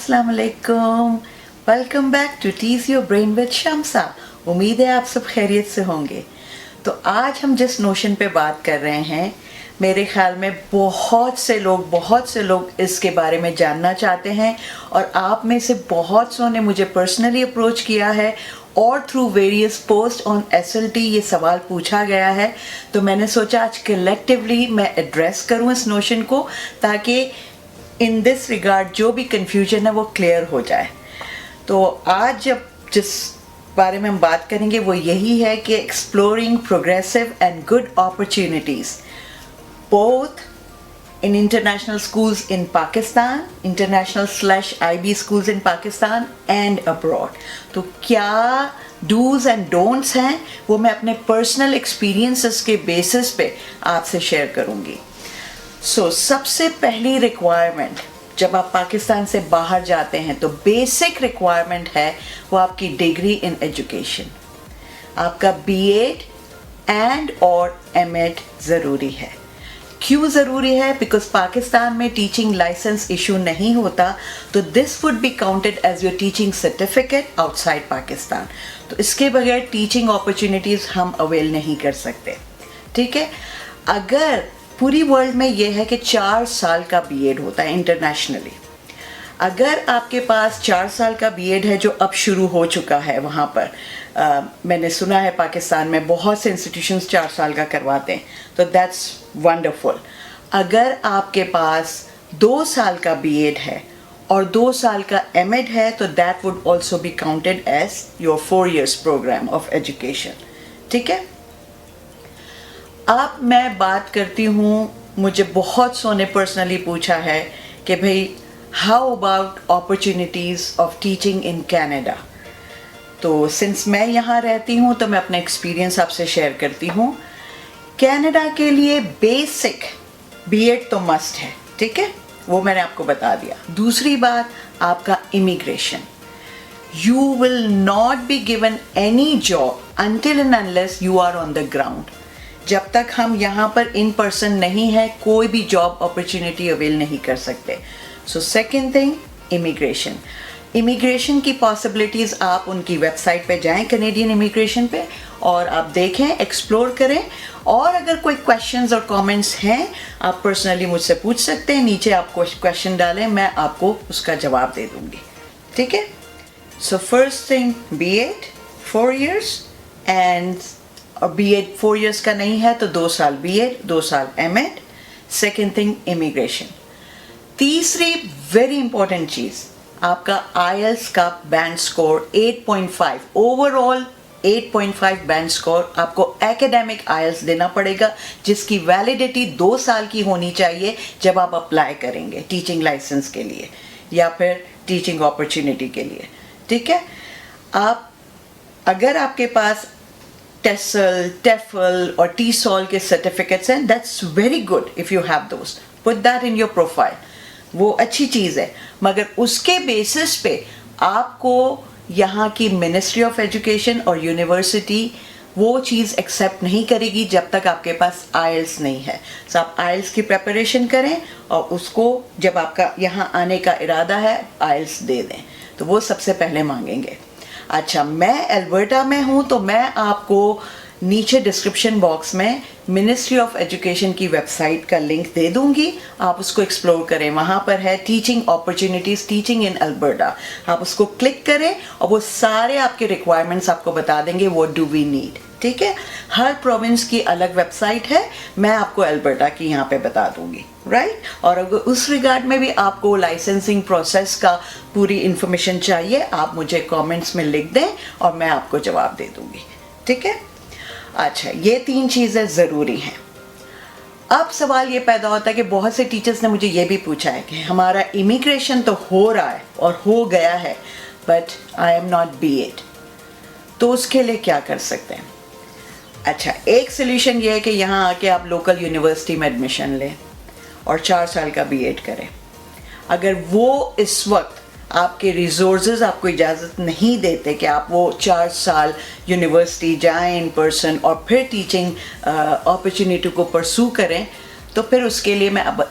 अस्सलाम वालेकुम, welcome back to tease your brain with Shamsa. उम्मीद है आप सब खैरियत से होंगे। तो आज हम जिस नोशन पे बात कर रहे हैं, मेरे ख्याल में बहुत से लोग इसके बारे में जानना चाहते हैं और आप में से बहुत सौ ने मुझे पर्सनली अप्रोच किया है और through various post on SLT ये सवाल पूछा गया है। तो मैंने सोचा आज कलेक्टिवली मैं एड्रेस करूं इस नोशन को, ताकि इन दिस रिगार्ड जो भी कंफ्यूजन है वो क्लियर हो जाए। तो आज जब जिस बारे में हम बात करेंगे वो यही है कि exploring progressive and good opportunities both in international schools in Pakistan, international/IB schools in Pakistan and abroad. तो क्या do's and don'ts हैं वो मैं अपने पर्सनल एक्सपीरियंसेस के बेसिस पे आपसे शेयर करूँगी। सबसे पहली रिक्वायरमेंट जब आप पाकिस्तान से बाहर जाते हैं तो बेसिक रिक्वायरमेंट है वो आपकी डिग्री इन एजुकेशन। आपका B.Ed एंड और M.Ed ज़रूरी है। क्यों ज़रूरी है? बिकॉज पाकिस्तान में टीचिंग लाइसेंस इशू नहीं होता, तो this would be counted as your teaching certificate outside Pakistan. तो इसके बगैर टीचिंग अपॉर्चुनिटीज़ हम अवेल नहीं कर सकते। ठीक है, अगर पूरी वर्ल्ड में ये है कि 4 साल का B.Ed होता है इंटरनेशनली। अगर आपके पास 4 साल का B.Ed है जो अब शुरू हो चुका है वहाँ पर, मैंने सुना है पाकिस्तान में बहुत से इंस्टीट्यूशंस 4 साल का करवाते हैं, तो दैट्स वंडरफुल। अगर आपके पास 2 साल का B.Ed है और 2 साल का M.Ed है तो that would also be counted as your 4 years programme of education. ठीक है, अब मैं बात करती हूँ, मुझे बहुत सौ ने पर्सनली पूछा है कि भाई how about opportunities of teaching in Canada. तो सिंस मैं यहाँ रहती हूँ तो मैं अपना एक्सपीरियंस आपसे शेयर करती हूँ। कनाडा के लिए बेसिक B.Ed तो मस्ट है, ठीक है, वो मैंने आपको बता दिया। दूसरी बात, आपका immigration. You will not be given any job until and unless you are on the ground. जब तक हम यहाँ पर इन पर्सन नहीं है कोई भी जॉब अपॉर्चुनिटी अवेल नहीं कर सकते। सो सेकेंड थिंग, इमिग्रेशन की पॉसिबिलिटीज़ आप उनकी वेबसाइट पे जाएं, कैनेडियन इमिग्रेशन पे, और आप देखें, एक्सप्लोर करें। और अगर कोई क्वेश्चंस और कमेंट्स हैं आप पर्सनली मुझसे पूछ सकते हैं, नीचे आप क्वेश्चन डालें, मैं आपको उसका जवाब दे दूँगी। ठीक है, so first thing B.Ed 4 years and B.Ed 4 years का नहीं है तो 2 साल B.Ed 2 साल M.Ed। Second thing immigration. तीसरी वेरी इंपॉर्टेंट चीज़, आपका IELTS का band score 8.5, overall 8.5 band score आपको एकेडमिक IELTS देना पड़ेगा, जिसकी वैलिडिटी 2 साल की होनी चाहिए जब आप अप्लाई करेंगे टीचिंग लाइसेंस के लिए या फिर टीचिंग अपॉर्चुनिटी के लिए। ठीक है, आप अगर आपके पास TESOL, TEFL और TESOL के सर्टिफिकेट्स हैं, that's very good if you have दोस्त, put that in your profile, वो अच्छी चीज़ है। मगर उसके बेसिस पे आपको यहाँ की मिनिस्ट्री ऑफ एजुकेशन और यूनिवर्सिटी वो चीज़ एक्सेप्ट नहीं करेगी जब तक आपके पास IELTS नहीं है। तो आप IELTS की प्रिपरेशन करें और उसको जब आपका यहाँ आने का इरादा है IELTS दे दें, तो वो सबसे पहले मांगेंगे। अच्छा, मैं अल्बर्टा में हूँ तो मैं आपको नीचे डिस्क्रिप्शन बॉक्स में मिनिस्ट्री ऑफ एजुकेशन की वेबसाइट का लिंक दे दूंगी, आप उसको एक्सप्लोर करें। वहाँ पर है teaching opportunities, teaching in Alberta, आप उसको क्लिक करें और वो सारे आपके रिक्वायरमेंट्स आपको बता देंगे, व्हाट डू वी नीड। ठीक है, हर प्रोविंस की अलग वेबसाइट है, मैं आपको अल्बर्टा की यहाँ पे बता दूंगी, राइट। और अगर उस रिगार्ड में भी आपको लाइसेंसिंग प्रोसेस का पूरी इन्फॉर्मेशन चाहिए, आप मुझे कमेंट्स में लिख दें और मैं आपको जवाब दे दूंगी। ठीक है, अच्छा, ये 3 चीज़ें ज़रूरी हैं। अब सवाल ये पैदा होता है कि बहुत से टीचर्स ने मुझे ये भी पूछा है कि हमारा इमिग्रेशन तो हो रहा है और हो गया है, but I am not B.Ed, तो उसके लिए क्या कर सकते हैं? अच्छा, एक सोल्यूशन ये है कि यहाँ आके आप लोकल यूनिवर्सिटी में एडमिशन लें और 4 साल का B.Ed करें। अगर वो इस वक्त आपके रिसोर्सेज आपको इजाज़त नहीं देते कि आप वो 4 साल यूनिवर्सिटी जाएं इन पर्सन और फिर टीचिंग अपॉर्चुनिटी को परसू करें, तो फिर उसके लिए मैं अब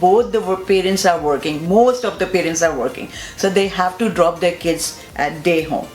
both the parents are working, most of the parents are working, so they have to drop their kids at day home.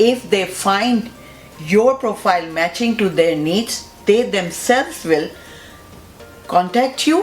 if they find your profile matching to their needs, they themselves will contact you.